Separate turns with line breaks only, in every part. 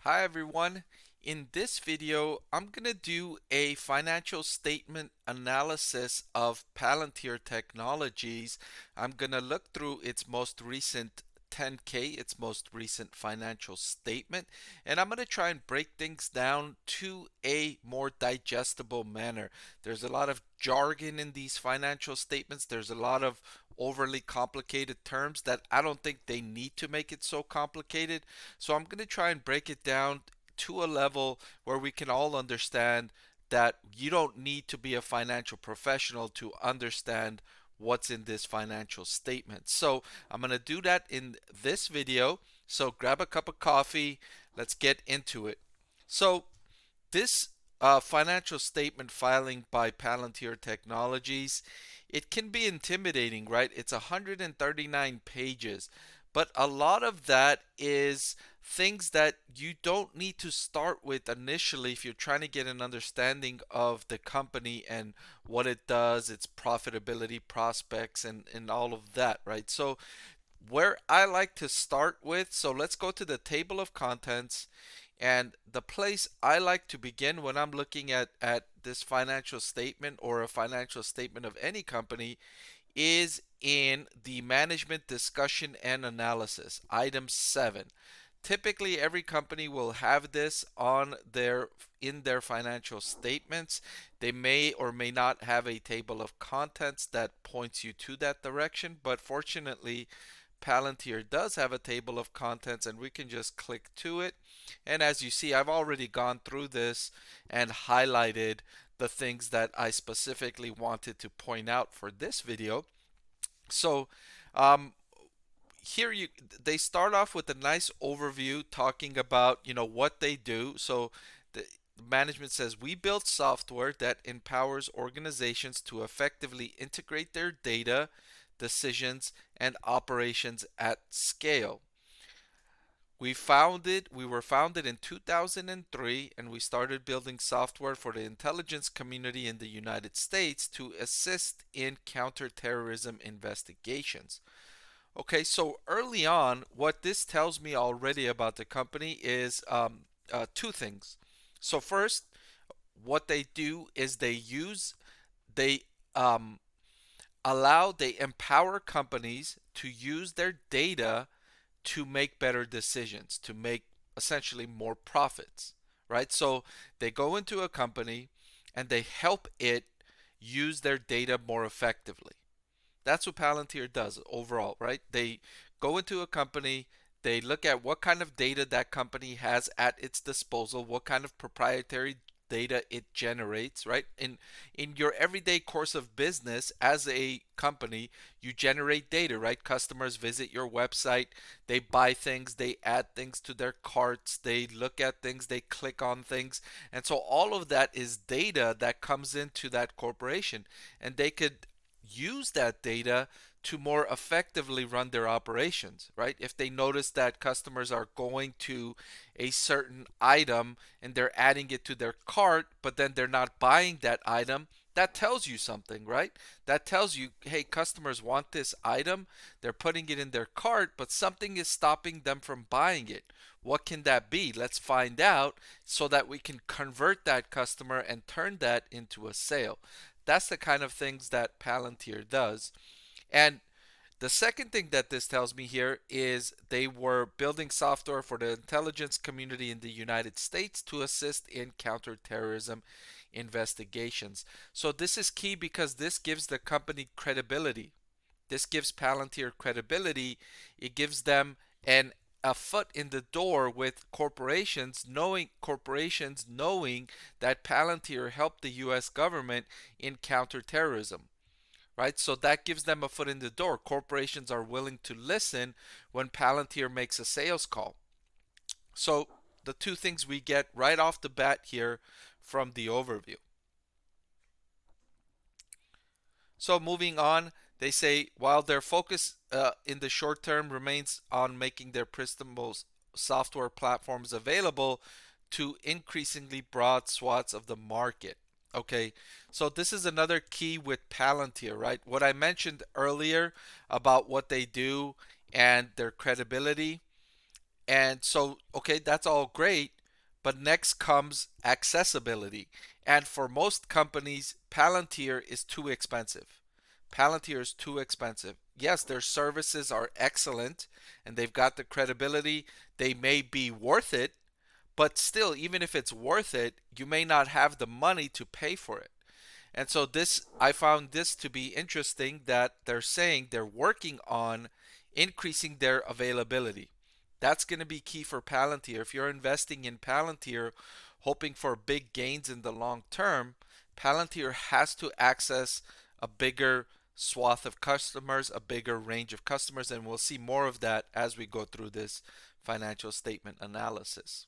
Hi everyone. In this video, I'm going to do a financial statement analysis of Palantir Technologies. I'm going to look through its most recent 10K, its most recent financial statement, and I'm going to try and break things down to a more digestible manner. There's a lot of jargon in these financial statements. There's a lot of overly complicated terms that I don't think they need to make it so complicated. So I'm going to try and break it down to a level where we can all understand that you don't need to be a financial professional to understand what's in this financial statement. So I'm going to do that in this video. So grab a cup of coffee. Let's get into it. So this financial statement filing by Palantir Technologies, it can be intimidating, right? It's 139 pages, but a lot of that is things that you don't need to start with initially if you're trying to get an understanding of the company and what it does, its profitability prospects, and all of that, right? So where I like to start with, so let's go to the table of contents. And the place I like to begin when I'm looking at this financial statement or a financial statement of any company is in the management discussion and analysis, item 7. Typically, every company will have this on their in their financial statements. They may or may not have a table of contents that points you to that direction, but fortunately, Palantir does have a table of contents and we can just click to it. And as you see, I've already gone through this and highlighted the things that I specifically wanted to point out for this video. So um, here they start off with a nice overview talking about what they do. So the management says we build software that empowers organizations to effectively integrate their data, decisions, and operations at scale. We were founded in 2003 and we started building software for the intelligence community in the United States to assist in counterterrorism investigations. Okay, so early on, what this tells me already about the company is two things. So first, what they do is they um, they empower companies to use their data to make better decisions, to make essentially more profits, right? So they go into a company and they help it use their data more effectively. That's what Palantir does overall, right? They go into a company, they look at what kind of data that company has at its disposal, what kind of proprietary data it generates, right? In your everyday course of business as a company, you generate data, right? Customers visit your website, they buy things, they add things to their carts, they look at things, they click on things. And so all of that is data that comes into that corporation and they could use that data to more effectively run their operations, right? If they notice that customers are going to a certain item and they're adding it to their cart, but then they're not buying that item, that tells you something, right? That tells you, hey, customers want this item, they're putting it in their cart, but something is stopping them from buying it. What can that be? Let's find out so that we can convert that customer and turn that into a sale. That's the kind of things that Palantir does. And the second thing that this tells me here is they were building software for the intelligence community in the United States to assist in counterterrorism investigations. So this is key because this gives the company credibility. This gives Palantir credibility. It gives them an a foot in the door with corporations knowing that Palantir helped the US government in counterterrorism, right? So that gives them a foot in the door. Corporations are willing to listen when Palantir makes a sales call. So the two things we get right off the bat here from the overview. So moving on, they say while their focus in the short term remains on making their principal software platforms available to increasingly broad swaths of the market. Okay, so this is another key with Palantir, right? What I mentioned earlier about what they do and their credibility And so, okay, that's all great, but next comes accessibility. And for most companies, Palantir is too expensive. Palantir is too expensive. Yes, their services are excellent and they've got the credibility. They may be worth it, but still, even if it's worth it, you may not have the money to pay for it. And so this, I found this to be interesting that they're saying they're working on increasing their availability. That's going to be key for Palantir. If you're investing in Palantir hoping for big gains in the long term, Palantir has to access a bigger swath of customers, a bigger range of customers, and we'll see more of that as we go through this financial statement analysis.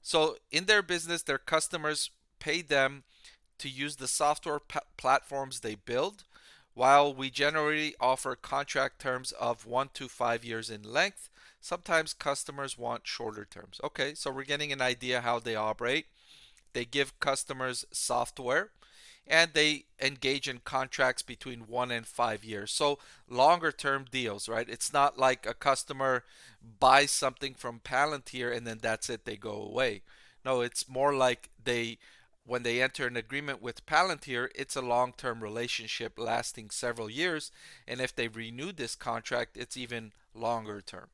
So in their business, their customers pay them to use the software platforms they build, while we generally offer contract terms of 1 to 5 years in length. Sometimes customers want shorter terms. Okay, so we're getting an idea how they operate. They give customers software and they engage in contracts between 1 and 5 years. So longer term deals, right? It's not like a customer buys something from Palantir and then that's it, they go away. No, it's more like when they enter an agreement with Palantir, it's a long-term relationship lasting several years, and if they renew this contract, it's even longer term.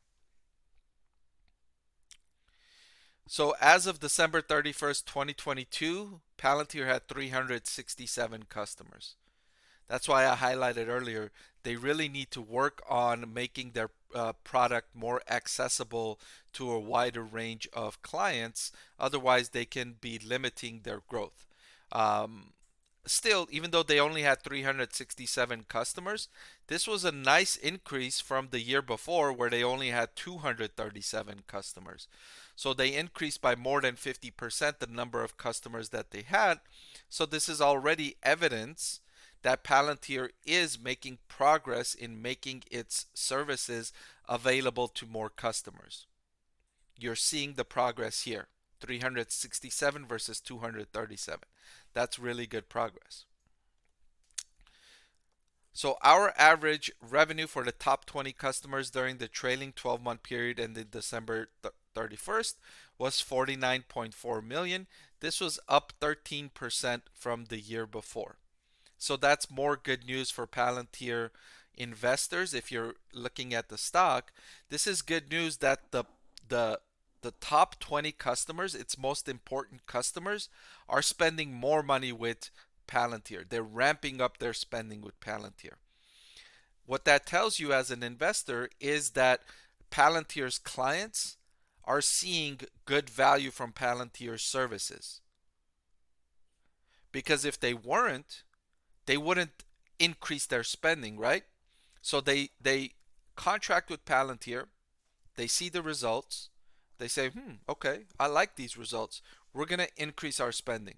So as of December 31st, 2022, Palantir had 367 customers. That's why I highlighted earlier, they really need to work on making their product more accessible to a wider range of clients. Otherwise, they can be limiting their growth. Um, Still, even though they only had 367 customers, this was a nice increase from the year before where they only had 237 customers. So they increased by more than 50% the number of customers that they had. So this is already evidence that Palantir is making progress in making its services available to more customers. You're seeing the progress here. 367 versus 237. That's really good progress. So our average revenue for the top 20 customers during the trailing 12-month period ended December 31st was 49.4 million. This was up 13% from the year before. So that's more good news for Palantir investors. If you're looking at the stock, this is good news that the the top 20 customers, its most important customers, are spending more money with Palantir. They're ramping up their spending with Palantir. What that tells you as an investor is that Palantir's clients are seeing good value from Palantir's services. Because if they weren't, they wouldn't increase their spending, right? So they contract with Palantir, they see the results, they say, okay, I like these results. We're going to increase our spending.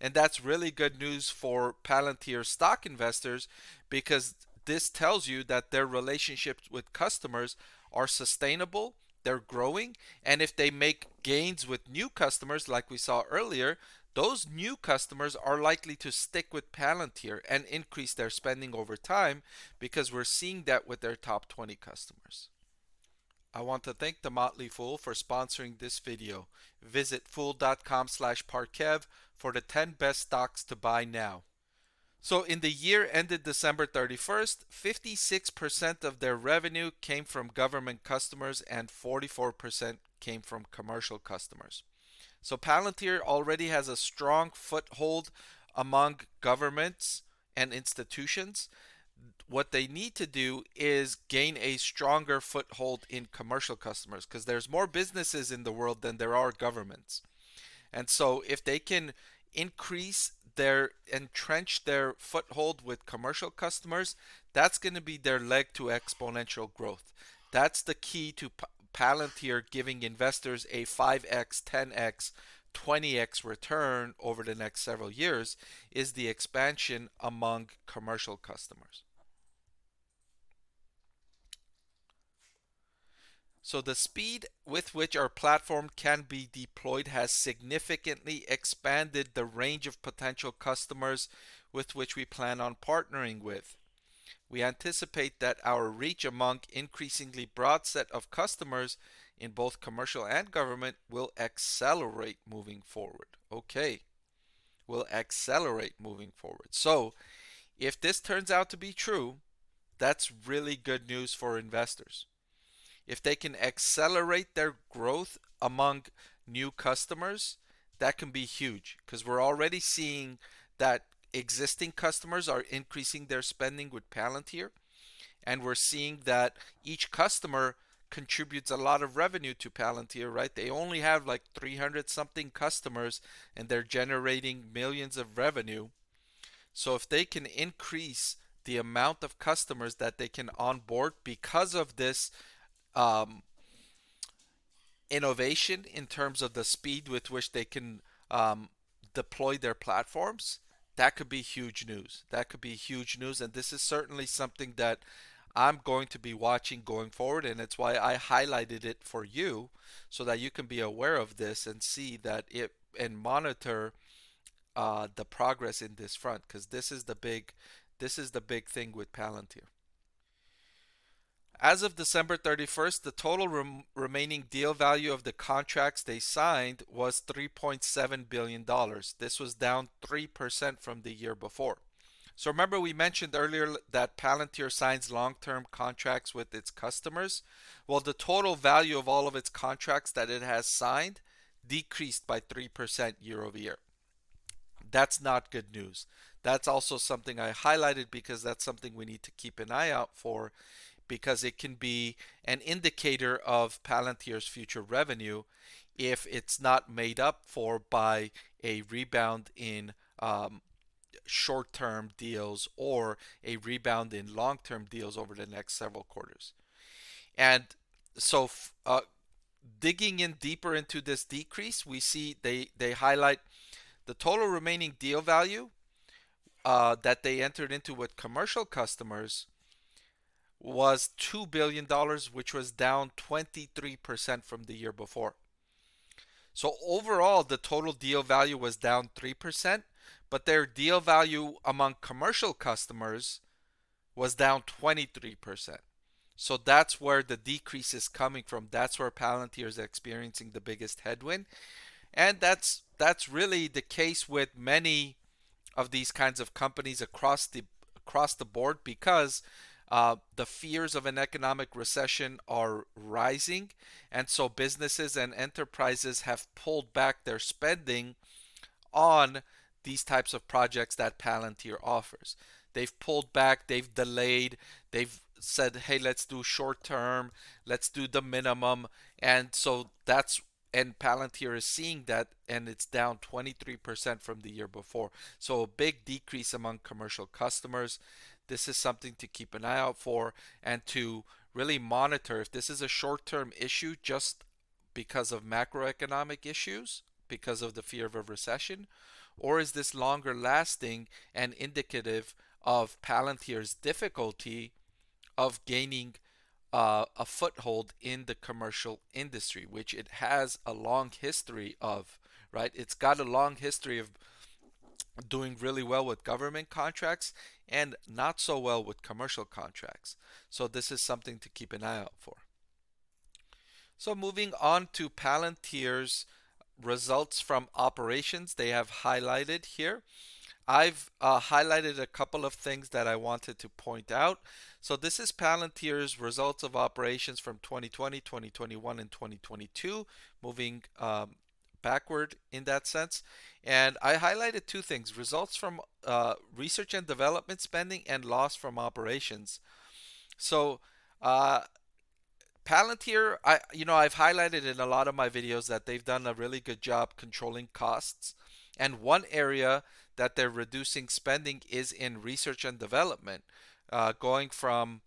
And that's really good news for Palantir stock investors because this tells you that their relationships with customers are sustainable, they're growing, and if they make gains with new customers like we saw earlier, those new customers are likely to stick with Palantir and increase their spending over time because we're seeing that with their top 20 customers. I want to thank the Motley Fool for sponsoring this video. Visit fool.com/parkev for the 10 best stocks to buy now. So in the year ended December 31st, 56% of their revenue came from government customers and 44% came from commercial customers. So Palantir already has a strong foothold among governments and institutions. What they need to do is gain a stronger foothold in commercial customers because there's more businesses in the world than there are governments. And so if they can entrench their foothold with commercial customers, that's going to be their leg to exponential growth. That's the key to Palantir giving investors a 5x, 10x, 20x return over the next several years is the expansion among commercial customers. So the speed with which our platform can be deployed has significantly expanded the range of potential customers with which we plan on partnering with. We anticipate that our reach among increasingly broad set of customers in both commercial and government will accelerate moving forward. Okay, will accelerate moving forward. So if this turns out to be true, that's really good news for investors. If they can accelerate their growth among new customers, that can be huge because we're already seeing that existing customers are increasing their spending with Palantir, and we're seeing that each customer contributes a lot of revenue to Palantir, right? They only have like 300 something customers and they're generating millions of revenue. So if they can increase the amount of customers that they can onboard because of this um, innovation in terms of the speed with which they can um, deploy their platforms, that could be huge news. That could be huge news. And this is certainly something that I'm going to be watching going forward. And it's why I highlighted it for you so that you can be aware of this and see that it and monitor the progress in this front because this is the big thing with Palantir. As of December 31st, the total remaining deal value of the contracts they signed was $3.7 billion. This was down 3% from the year before. So remember we mentioned earlier that Palantir signs long-term contracts with its customers. Well, the total value of all of its contracts that it has signed decreased by 3% year over year. That's not good news. That's also something I highlighted because that's something we need to keep an eye out for because it can be an indicator of Palantir's future revenue if it's not made up for by a rebound in short-term deals or a rebound in long-term deals over the next several quarters. And so digging in deeper into this decrease, we see they highlight the total remaining deal value that they entered into with commercial customers was $2 billion, which was down 23% from the year before. So overall, the total deal value was down 3%, but their deal value among commercial customers was down 23%. So that's where the decrease is coming from. That's where Palantir is experiencing the biggest headwind. And that's really the case with many of these kinds of companies across the board because the fears of an economic recession are rising, and so businesses and enterprises have pulled back their spending on these types of projects that Palantir offers. They've pulled back, they've delayed, they've said, hey, let's do short term, let's do the minimum. And so and Palantir is seeing that, and it's down 23% from the year before. So a big decrease among commercial customers. This is something to keep an eye out for and to really monitor if this is a short term issue just because of macroeconomic issues, because of the fear of a recession, or is this longer lasting and indicative of Palantir's difficulty of gaining a foothold in the commercial industry, which it has a long history of, right? It's got a long history of doing really well with government contracts and not so well with commercial contracts. So this is something to keep an eye out for. So moving on to Palantir's results from operations, they have highlighted here. I've highlighted a couple of things that I wanted to point out. So this is Palantir's results of operations from 2020, 2021, and 2022, moving backward in that sense. And I highlighted two things: results from research and development spending and loss from operations. So Palantir, I've highlighted in a lot of my videos that they've done a really good job controlling costs. And one area that they're reducing spending is in research and development, going from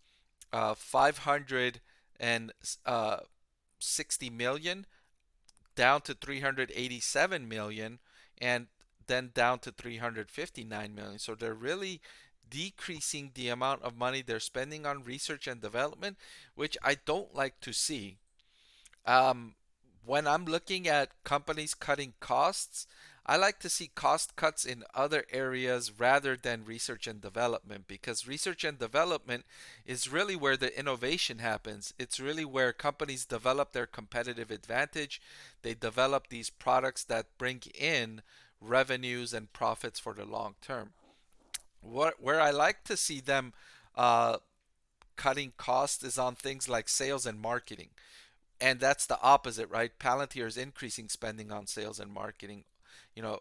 560 million down to 387 million, and then down to 359 million. So they're really decreasing the amount of money they're spending on research and development, which I don't like to see. When I'm looking at companies cutting costs, I like to see cost cuts in other areas rather than research and development, because research and development is really where the innovation happens. It's really where companies develop their competitive advantage. They develop these products that bring in revenues and profits for the long term. Where I like to see them uh, cutting costs is on things like sales and marketing. And that's the opposite, right? Palantir is increasing spending on sales and marketing.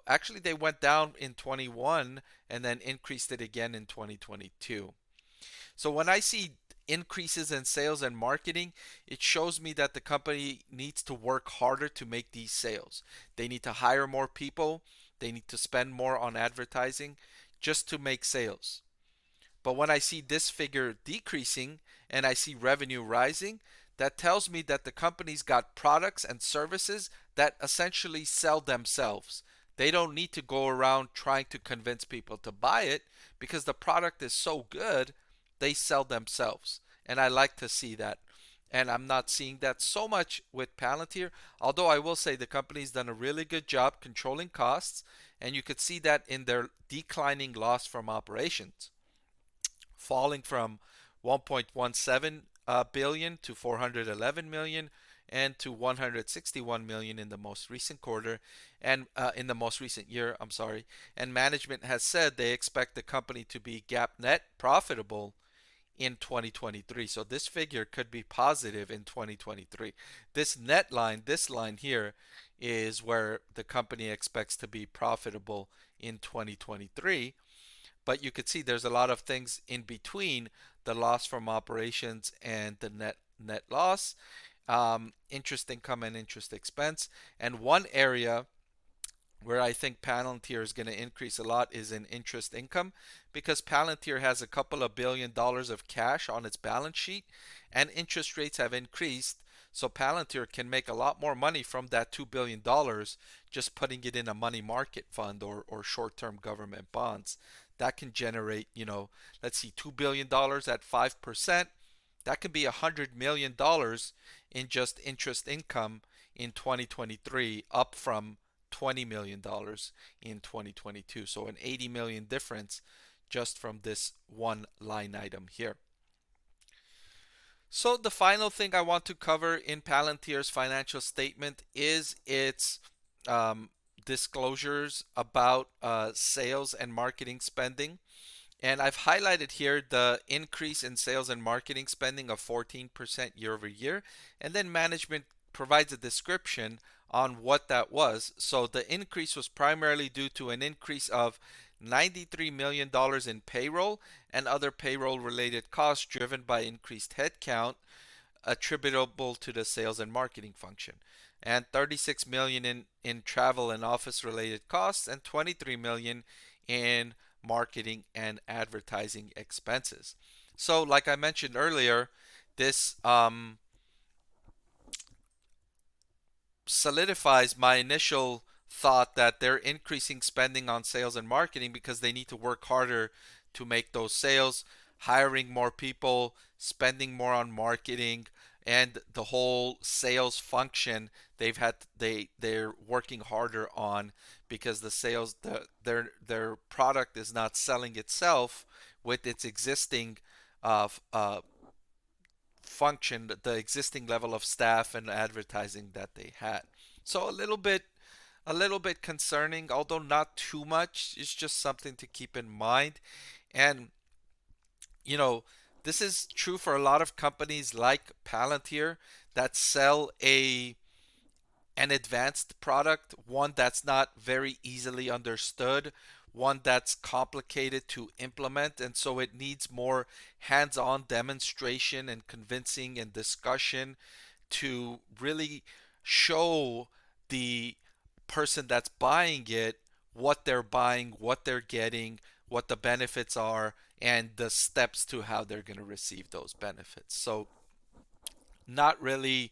Actually, they went down in 21 and then increased it again in 2022. So when I see increases in sales and marketing, it shows me that the company needs to work harder to make these sales. They need to hire more people, they need to spend more on advertising just to make sales. But when I see this figure decreasing and I see revenue rising, that tells me that the company's got products and services that essentially sell themselves. They don't need to go around trying to convince people to buy it, because the product is so good, they sell themselves. And I like to see that. And I'm not seeing that so much with Palantir, although I will say the company's done a really good job controlling costs, and you could see that in their declining loss from operations, falling from 1.17 billion to 411 million and to 161 million in the most recent quarter, and in the most recent year, I'm sorry. And management has said they expect the company to be GAAP net profitable in 2023. So this figure could be positive in 2023. This net line, this line here, is where the company expects to be profitable in 2023. But you could see there's a lot of things in between the loss from operations and the net loss, interest income and interest expense. And one area where I think Palantir is going to increase a lot is in interest income, because Palantir has a couple of $1 billion of cash on its balance sheet and interest rates have increased. So Palantir can make a lot more money from that $2 billion just putting it in a money market fund or short term government bonds. That can generate, let's see, $2 billion at 5%. That could be $100 million in just interest income in 2023, up from $20 million in 2022. So an 80 million difference just from this one line item here. So the final thing I want to cover in Palantir's financial statement is its disclosures about sales and marketing spending. And I've highlighted here the increase in sales and marketing spending of 14% year over year. And then management provides a description on what that was. So the increase was primarily due to an increase of $93 million in payroll and other payroll related costs driven by increased headcount attributable to the sales and marketing function, and 36 million in travel and office related costs, and 23 million in marketing and advertising expenses. So like I mentioned earlier, this solidifies my initial thought that they're increasing spending on sales and marketing because they need to work harder to make those sales, hiring more people, spending more on marketing, and the whole sales function they're working harder on, because the sales their product is not selling itself with its existing function, the existing level of staff and advertising that they had. So a little bit concerning, although not too much. It's just something to keep in mind. And you know, this is true for a lot of companies like Palantir that sell an advanced product, one that's not very easily understood, one that's complicated to implement, and so it needs more hands-on demonstration and convincing and discussion to really show the person that's buying it what they're buying, what they're getting, what the benefits are, and the steps to how they're going to receive those benefits. So not really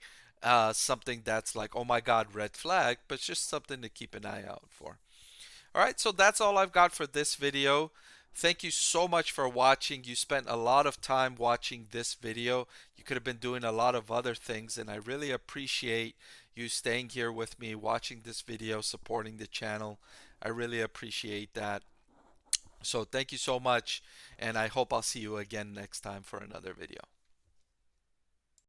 something that's like, oh my God, red flag, but just something to keep an eye out for. All right, so that's all I've got for this video. Thank you so much for watching. You spent a lot of time watching this video. You could have been doing a lot of other things, and I really appreciate you staying here with me, watching this video, supporting the channel. I really appreciate that. So thank you so much, and I hope I'll see you again next time for another video.